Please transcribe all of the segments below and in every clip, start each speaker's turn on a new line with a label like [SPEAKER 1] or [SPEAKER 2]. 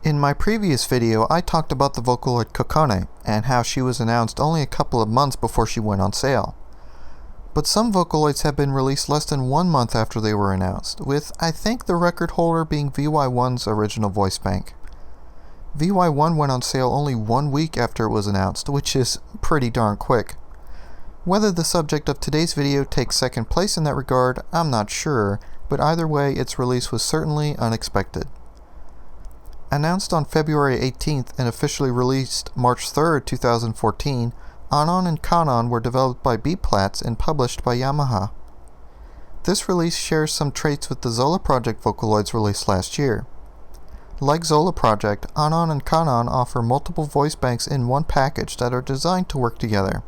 [SPEAKER 1] In my previous video, I talked about the Vocaloid Kokone and how she was announced only a couple of months before she went on sale. But some Vocaloids have been released less than 1 month after they were announced, with I think the record holder being VY1's original voice bank. VY1 went on sale only 1 week after it was announced, which is pretty darn quick. Whether the subject of today's video takes second place in that regard, I'm not sure, but either way its release was certainly unexpected. Announced on February 18th and officially released March 3rd, 2014, Anon and Kanon were developed by B-Plats and published by Yamaha. This release shares some traits with the Zola Project Vocaloids released last year. Like Zola Project, Anon and Kanon offer multiple voice banks in one package that are designed to work together,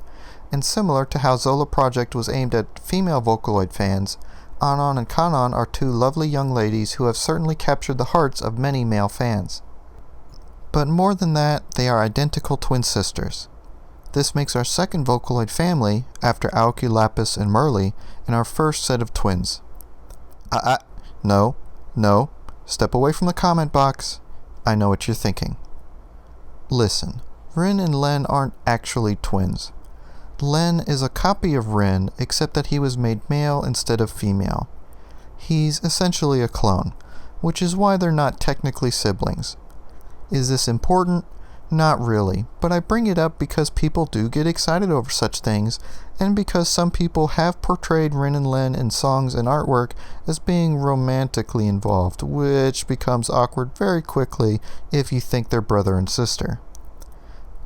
[SPEAKER 1] and similar to how Zola Project was aimed at female Vocaloid fans, Anon and Kanon are two lovely young ladies who have certainly captured the hearts of many male fans. But more than that, they are identical twin sisters. This makes our second Vocaloid family, after Aoki, Lapis, and Merle, in our first set of twins. No, step away from the comment box. I know what you're thinking. Listen, Rin and Len aren't actually twins. Len is a copy of Rin, except that he was made male instead of female. He's essentially a clone, which is why they're not technically siblings. Is this important? Not really, but I bring it up because people do get excited over such things, and because some people have portrayed Rin and Len in songs and artwork as being romantically involved, which becomes awkward very quickly if you think they're brother and sister.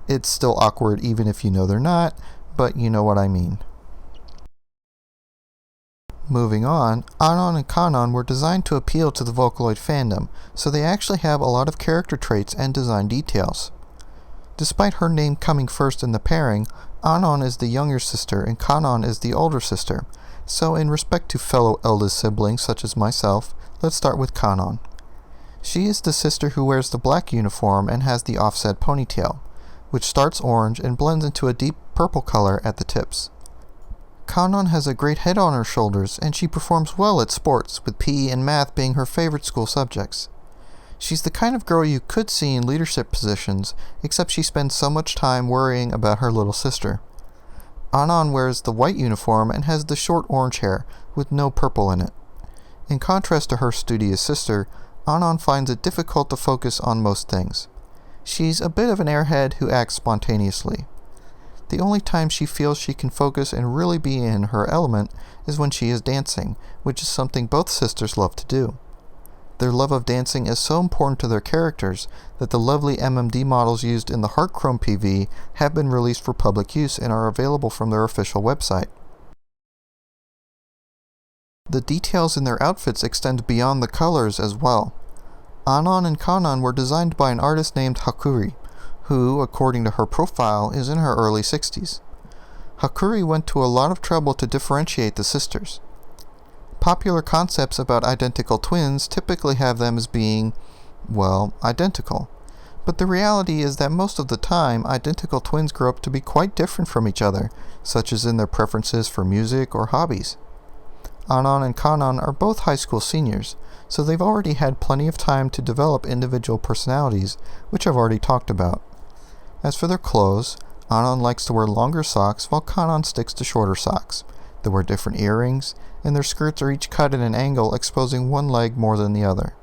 [SPEAKER 1] It's still awkward even if you know they're not, but you know what I mean. Moving on, Anon and Kanon were designed to appeal to the Vocaloid fandom, so they actually have a lot of character traits and design details. Despite her name coming first in the pairing, Anon is the younger sister and Kanon is the older sister, so in respect to fellow eldest siblings such as myself, let's start with Kanon. She is the sister who wears the black uniform and has the offset ponytail, which starts orange and blends into a deep purple color at the tips. Kanon has a great head on her shoulders, and she performs well at sports, with PE and math being her favorite school subjects. She's the kind of girl you could see in leadership positions, except she spends so much time worrying about her little sister. Anon wears the white uniform and has the short orange hair, with no purple in it. In contrast to her studious sister, Anon finds it difficult to focus on most things. She's a bit of an airhead who acts spontaneously. The only time she feels she can focus and really be in her element is when she is dancing, which is something both sisters love to do. Their love of dancing is so important to their characters that the lovely MMD models used in the Heartchrome PV have been released for public use and are available from their official website. The details in their outfits extend beyond the colors as well. Anon and Kanon were designed by an artist named Hakuri, who, according to her profile, is in her early 60s. Hakuri went to a lot of trouble to differentiate the sisters. Popular concepts about identical twins typically have them as being, well, identical. But the reality is that most of the time, identical twins grow up to be quite different from each other, such as in their preferences for music or hobbies. Anon and Kanon are both high school seniors, so they've already had plenty of time to develop individual personalities, which I've already talked about. As for their clothes, Anon likes to wear longer socks while Kanon sticks to shorter socks. They wear different earrings, and their skirts are each cut at an angle exposing one leg more than the other.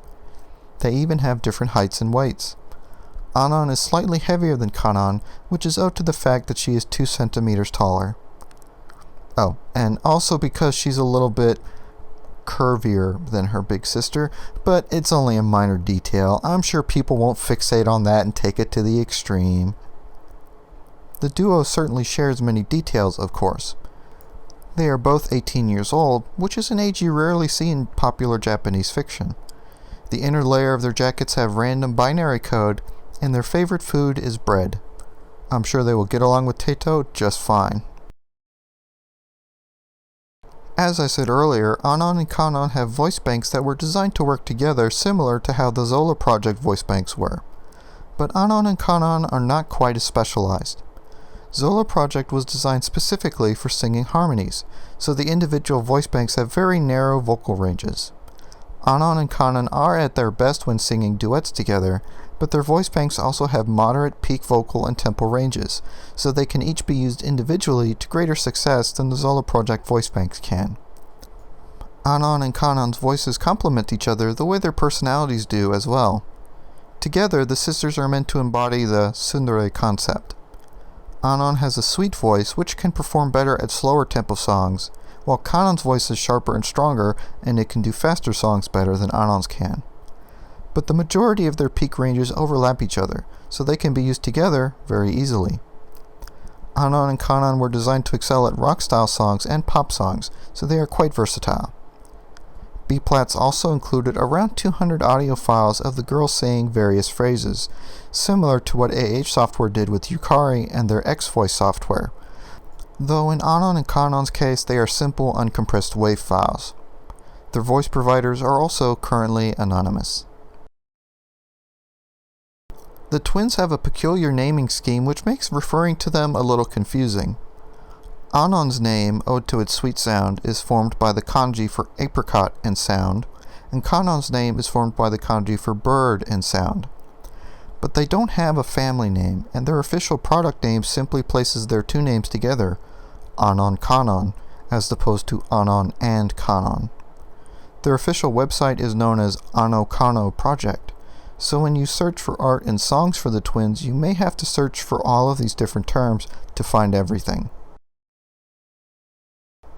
[SPEAKER 1] They even have different heights and weights. Anon is slightly heavier than Kanon, which is owed to the fact that she is 2 centimeters taller. Oh, and also because she's a little bit curvier than her big sister, but it's only a minor detail. I'm sure people won't fixate on that and take it to the extreme. The duo certainly shares many details, of course. They are both 18 years old, which is an age you rarely see in popular Japanese fiction. The inner layer of their jackets have random binary code, and their favorite food is bread. I'm sure they will get along with Taito just fine. As I said earlier, Anon and Kanon have voice banks that were designed to work together similar to how the Zola Project voice banks were. But Anon and Kanon are not quite as specialized. Zola Project was designed specifically for singing harmonies, so the individual voice banks have very narrow vocal ranges. Anon and Kanon are at their best when singing duets together, but their voice banks also have moderate peak vocal and tempo ranges, so they can each be used individually to greater success than the solo project voice banks can. Anon and Kanon's voices complement each other the way their personalities do as well. Together, the sisters are meant to embody the tsundere concept. Anon has a sweet voice which can perform better at slower tempo songs, while Kanon's voice is sharper and stronger and it can do faster songs better than Anon's can. But the majority of their peak ranges overlap each other, so they can be used together very easily. Anon and Kanon were designed to excel at rock-style songs and pop songs, so they are quite versatile. B-Plats also included around 200 audio files of the girls saying various phrases, similar to what AtH software did with Yukari and their X-Voice software, though in Anon and Kanon's case they are simple uncompressed WAV files. Their voice providers are also currently anonymous. The twins have a peculiar naming scheme which makes referring to them a little confusing. Anon's name, owed to its sweet sound, is formed by the kanji for apricot and sound, and Kanon's name is formed by the kanji for bird and sound. But they don't have a family name, and their official product name simply places their two names together, Anon Kanon, as opposed to Anon and Kanon. Their official website is known as Ano Kano Project, so when you search for art and songs for the twins, you may have to search for all of these different terms to find everything.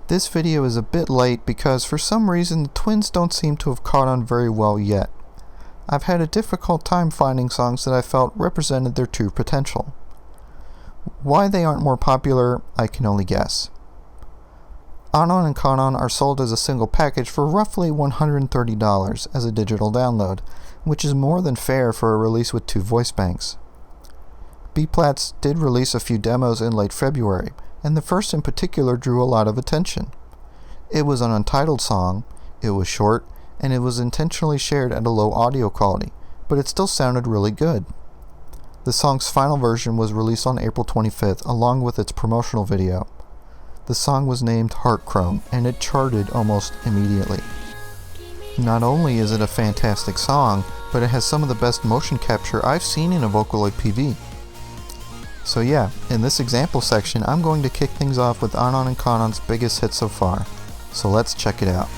[SPEAKER 1] This video is a bit late because for some reason the twins don't seem to have caught on very well yet. I've had a difficult time finding songs that I felt represented their true potential. Why they aren't more popular, I can only guess. Anon and Kanon are sold as a single package for roughly $130 as a digital download, which is more than fair for a release with two voice banks. B-Plats did release a few demos in late February, and the first in particular drew a lot of attention. It was an untitled song, it was short, and it was intentionally shared at a low audio quality, but it still sounded really good. The song's final version was released on April 25th along with its promotional video. The song was named Heartchrome, and it charted almost immediately. Not only is it a fantastic song, but it has some of the best motion capture I've seen in a Vocaloid PV. So yeah, in this example section, I'm going to kick things off with Anon and Kanon's biggest hit so far. So let's check it out.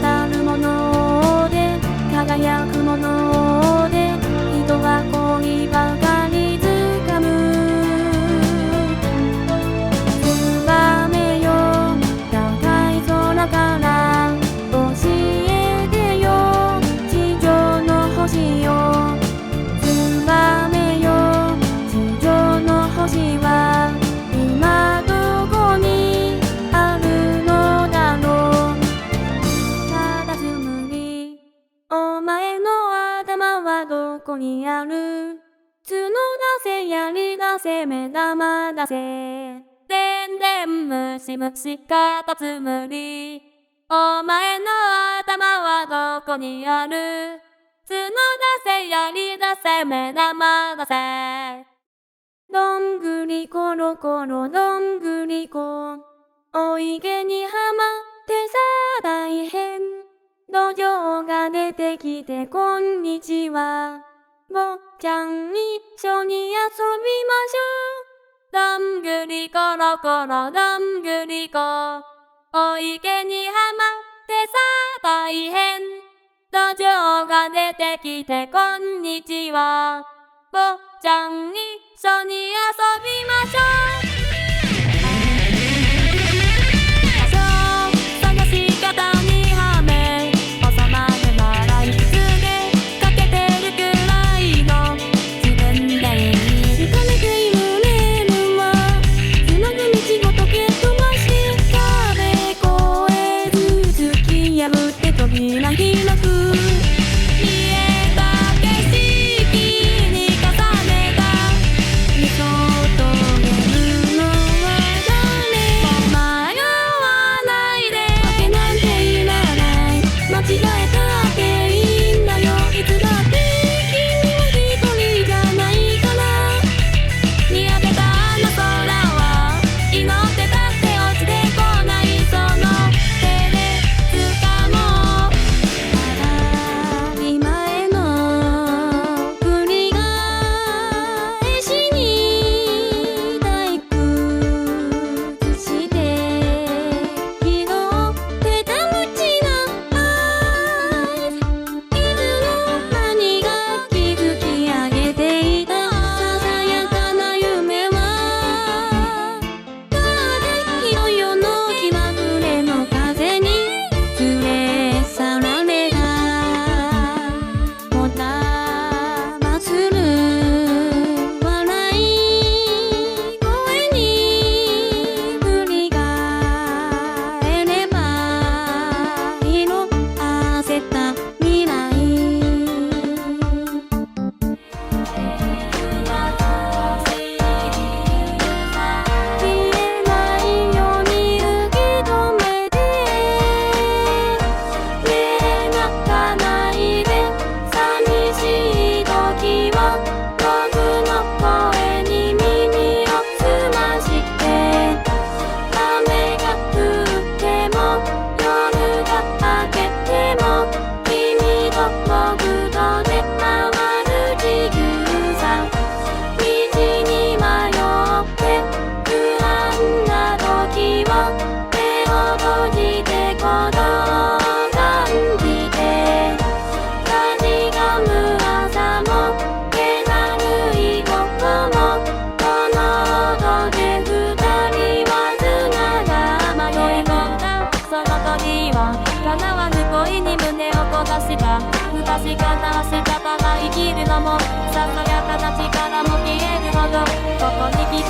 [SPEAKER 2] 光るもので輝くもので人は恋ばかりつかむ。ツバメよ高い空から教えてよ地上の星よ。ツバメよ地上の星は今どこにあるのだろう。ただつむりお前の頭はどこにある。角出せ槍出せ目玉出せでんでんむしむしかたつむりお前の頭はどこにある。角出せ槍出せ目玉出せ。どんぐりころころどんぐりこお池にはまってさ大変。土壌が出てきてこんにちは。ぼっちゃん一緒に遊びましょう。どんぐりころころどんぐりこお池にはまってさ大変。土壌が出てきてこんにちは。ぼっちゃん一緒に遊びましょう。探し方にはめ収まるならいつでかけてるくらいの自分でいい。しかめているレールはつなぐ道ごとけ飛ばし壁越えず突き破って扉開く。昔からしたたが生きるのもささやかな力も消えるほどここに来て